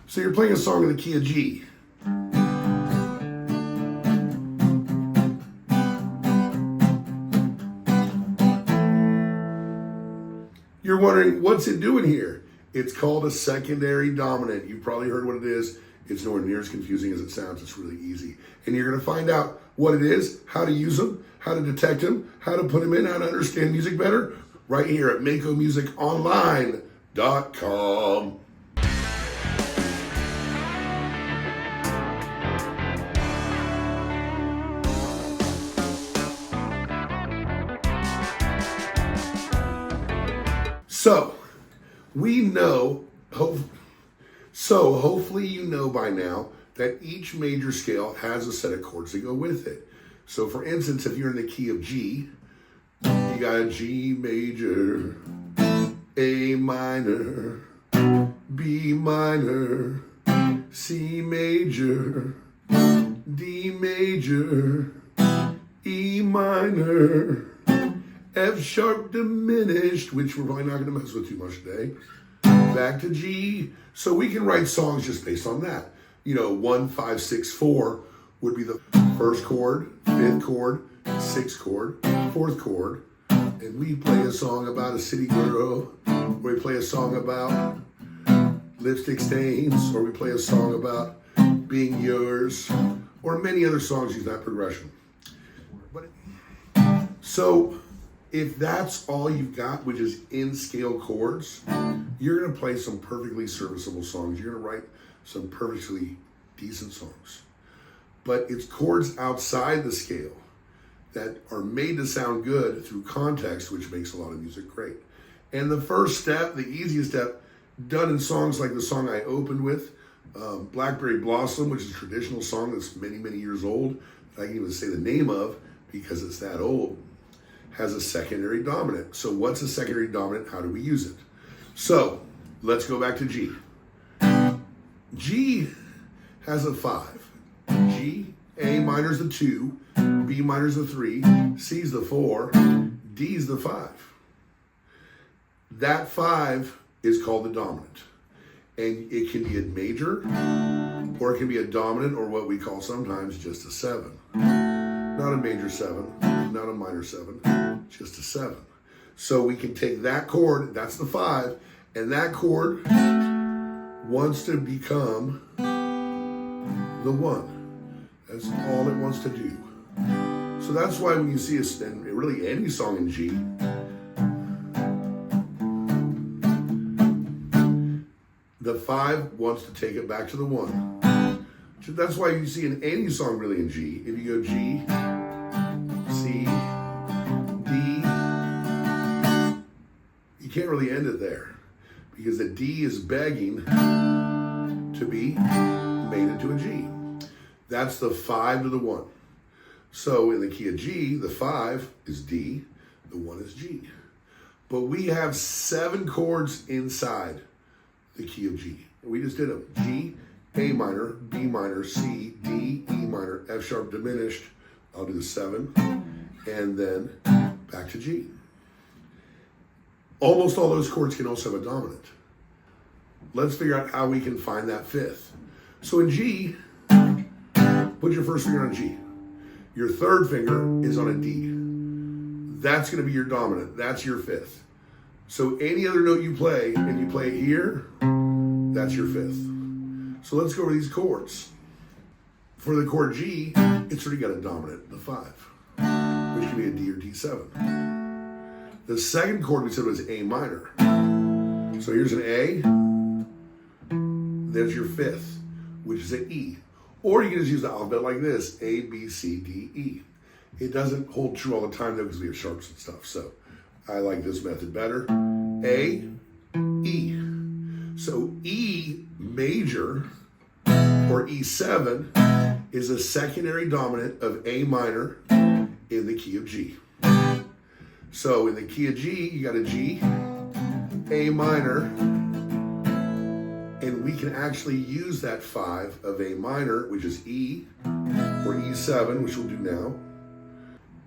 So you're playing a song in the key of G. You're wondering, what's it doing here? It's called a secondary dominant. You've probably heard what it is. It's nowhere near as confusing as it sounds. It's really easy. And you're going to find out what it is, how to use them, how to detect them, how to put them in, how to understand music better, right here at MakoMusicOnline.com. So, we know, hopefully you know by now that each major scale has a set of chords that go with it. So for instance, if you're in the key of G, you got a G major, A minor, B minor, C major, D major, E minor, F sharp diminished, which we're probably not going to mess with too much today, back to G. So we can write songs just based on that. 1, 5, 6, 4 would be the first chord, fifth chord, sixth chord, fourth chord. And we play a song about a city girl, or we play a song about lipstick stains, or we play a song about being yours, or many other songs use that progression. So if that's all you've got, which is in scale chords, you're going to play some perfectly serviceable songs. You're going to write some perfectly decent songs. But it's chords outside the scale that are made to sound good through context, which makes a lot of music great. And the first step, the easiest step, done in songs like the song I opened with, Blackberry Blossom, which is a traditional song that's many, many years old, that I can even say the name of because it's that old, has a secondary dominant. So what's a secondary dominant? How do we use it? So let's go back to G. G has a 5. G, A minor's the 2, B minor's the 3, C's the 4, D's the 5. That 5 is called the dominant. And it can be a major, or it can be a dominant, or what we call sometimes just a 7. Not a major 7, not a minor 7, just a 7. So we can take that chord, that's the 5, and that chord wants to become the 1. That's all it wants to do. So that's why when you see really any song in G, the 5 wants to take it back to the 1. So that's why you see in any song really in G, if you go G, C, D, you can't really end it there because the D is begging to be made into a G. That's the 5 to the 1. So in the key of G, the 5 is D, the 1 is G. But we have 7 chords inside the key of G. We just did them. G, A minor, B minor, C, D, E minor, F sharp diminished. I'll do the 7. And then back to G. Almost all those chords can also have a dominant. Let's figure out how we can find that 5th. So in G, put your first finger on G. Your third finger is on a D. That's going to be your dominant. That's your 5th. So any other note you play, and you play it here, that's your 5th. So let's go over these chords. For the chord G, it's already got a dominant, the 5, which can be a D or D7. The second chord we said was A minor. So here's an A, there's your 5th, which is an E. Or you can just use the alphabet like this, A, B, C, D, E. It doesn't hold true all the time though because we have sharps and stuff. So I like this method better. A, E. So E major, or E7, is a secondary dominant of A minor in the key of G. So in the key of G, you got a G, A minor, and we can actually use that 5 of A minor, which is E, or E7, which we'll do now.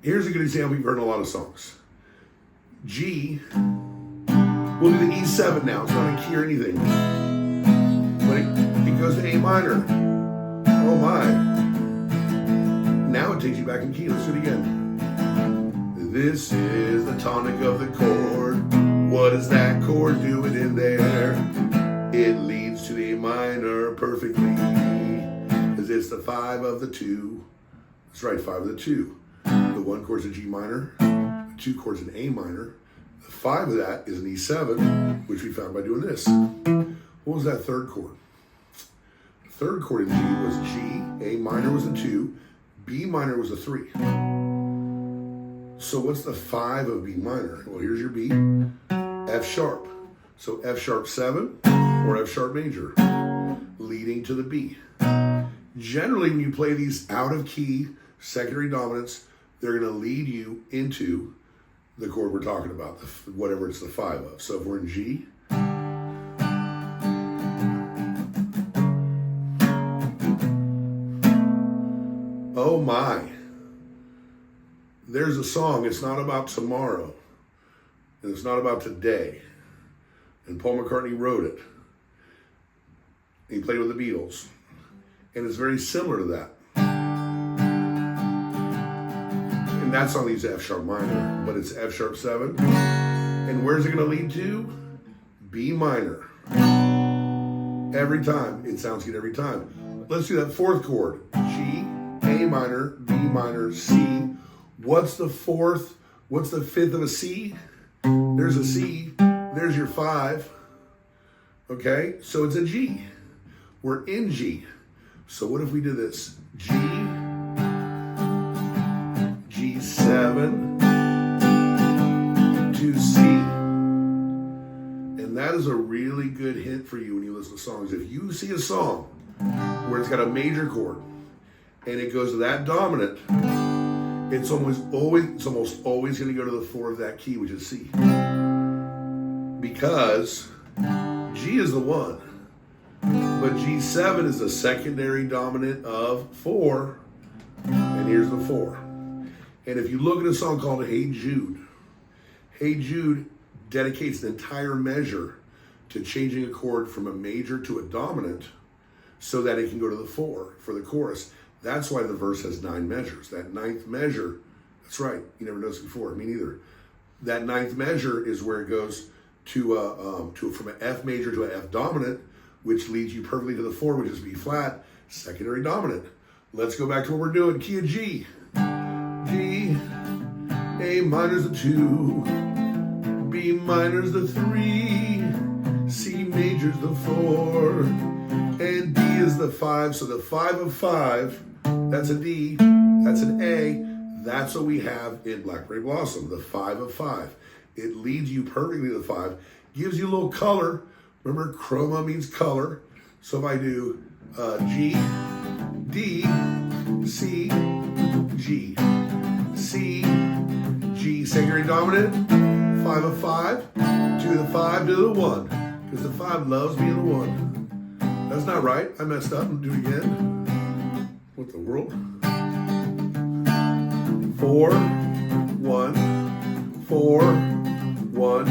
Here's a good example you've heard in a lot of songs. G, we'll do the E7 now. It's not a key or anything, but it minor. Oh my. Now it takes you back in key. Let's do it again. This is the tonic of the chord. What is that chord doing in there? It leads to the A minor perfectly, because it's the 5 of the 2. That's right, 5 of the 2. The 1 chord's a G minor, the 2 chord's an A minor, the 5 of that is an E7, which we found by doing this. What was that 3rd chord? The 3rd chord in G was G, A minor was a 2, B minor was a 3. So what's the 5 of B minor? Well, here's your B, F sharp. So F sharp 7 or F sharp major, leading to the B. Generally, when you play these out of key secondary dominants, they're going to lead you into the chord we're talking about, whatever it's the 5 of. So if we're in G, oh my, there's a song. It's not about tomorrow, and it's not about today. And Paul McCartney wrote it. He played with the Beatles. And it's very similar to that. And that song leads to F sharp minor, but it's F sharp 7. And where's it going to lead to? B minor. Every time. It sounds good every time. Let's do that 4th chord. G, A minor, B minor, C. What's the 4th? What's the 5th of a C? There's a C. There's your 5. Okay, so it's a G. We're in G. So what if we do this? G, G7 to C. And that is a really good hint for you when you listen to songs. If you see a song where it's got a major chord and it goes to that dominant, it's almost always going to go to the 4 of that key, which is C. Because G is the 1. But G7 is the secondary dominant of 4, and here's the 4. And if you look at a song called Hey Jude dedicates the entire measure to changing a chord from a major to a dominant so that it can go to the 4 for the chorus. That's why the verse has 9 measures. That 9th measure, that's right, you never noticed before, me neither. That 9th measure is where it goes to from an F major to an F dominant, which leads you perfectly to the 4, which is B flat, secondary dominant. Let's go back to what we're doing. Key of G. G, A minor's the 2, B minor's the 3, C major's the 4, and D is the 5. So the 5 of 5, that's a D, that's an A. That's what we have in Blackberry Blossom, the 5 of 5. It leads you perfectly to the 5, gives you a little color. Remember, chroma means color. So if I do G, D, C, G, C, G, secondary dominant, 5 of 5, to the 5 to the 1, because the 5 loves being the 1. That's not right. I messed up. Do it again. What the world? 4, 1, 4, 1,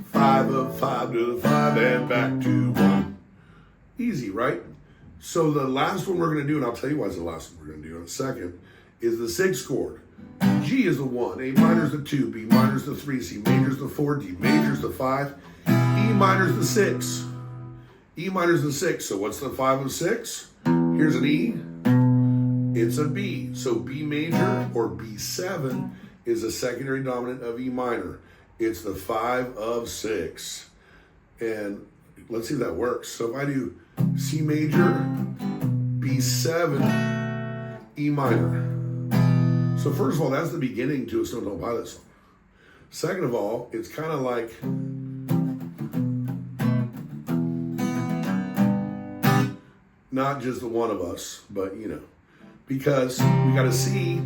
5 of 5 to the 5 and back to 1. Easy, right? So the last one we're going to do, and I'll tell you why it's the last one we're going to do in a second, is the 6th chord. G is the 1, A minor's the 2, B minor's the 3, C major's the 4, D major's the 5, E minor's the 6. E minor's the 6. So what's the 5 of 6? Here's an E. It's a B. So B major or B7 is a secondary dominant of E minor. It's the 5 of 6. And let's see if that works. So if I do C major, B7, E minor. So first of all, that's the beginning to a Stone Temple Pilots song. Second of all, it's kind of like not just the one of us, but you know, because we got a C,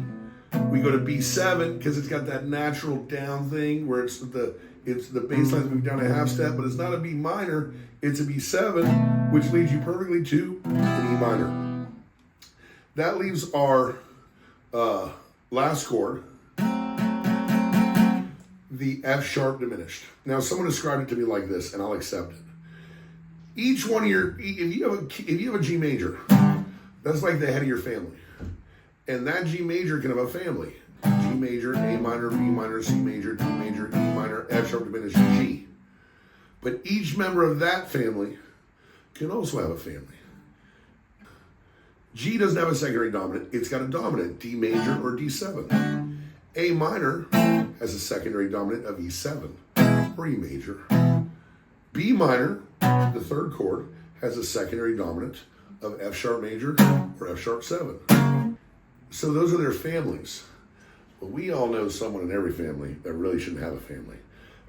we go to B7 because it's got that natural down thing where it's the bass line's moving down a half step, but it's not a B minor, it's a B7, which leads you perfectly to an E minor. That leaves our last chord, the F sharp diminished. Now someone described it to me like this, and I'll accept it. Each one of your, if you have a G major, that's like the head of your family. And that G major can have a family. G major, A minor, B minor, C major, D major, E minor, F sharp diminished, G. But each member of that family can also have a family. G doesn't have a secondary dominant. It's got a dominant, D major or D7. A minor has a secondary dominant of E7 or E major. B minor, the third chord, has a secondary dominant of F sharp major or F sharp 7. So those are their families. But we all know someone in every family that really shouldn't have a family.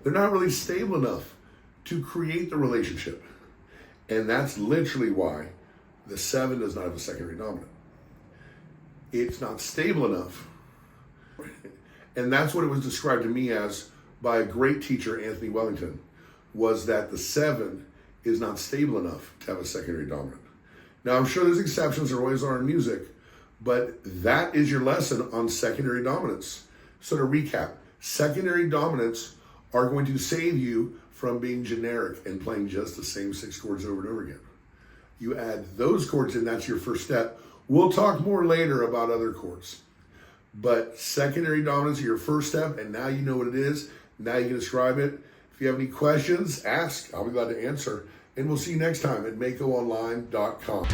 They're not really stable enough to create the relationship. And that's literally why the 7 does not have a secondary dominant. It's not stable enough. And that's what it was described to me as by a great teacher, Anthony Wellington, was that the 7 is not stable enough to have a secondary dominant. Now, I'm sure there's exceptions, there always are in music, but that is your lesson on secondary dominants. So to recap, secondary dominants are going to save you from being generic and playing just the same 6 chords over and over again. You add those chords in, that's your first step. We'll talk more later about other chords. But secondary dominance is your first step, and now you know what it is. Now you can describe it. If you have any questions, ask. I'll be glad to answer. And we'll see you next time at makeoonline.com.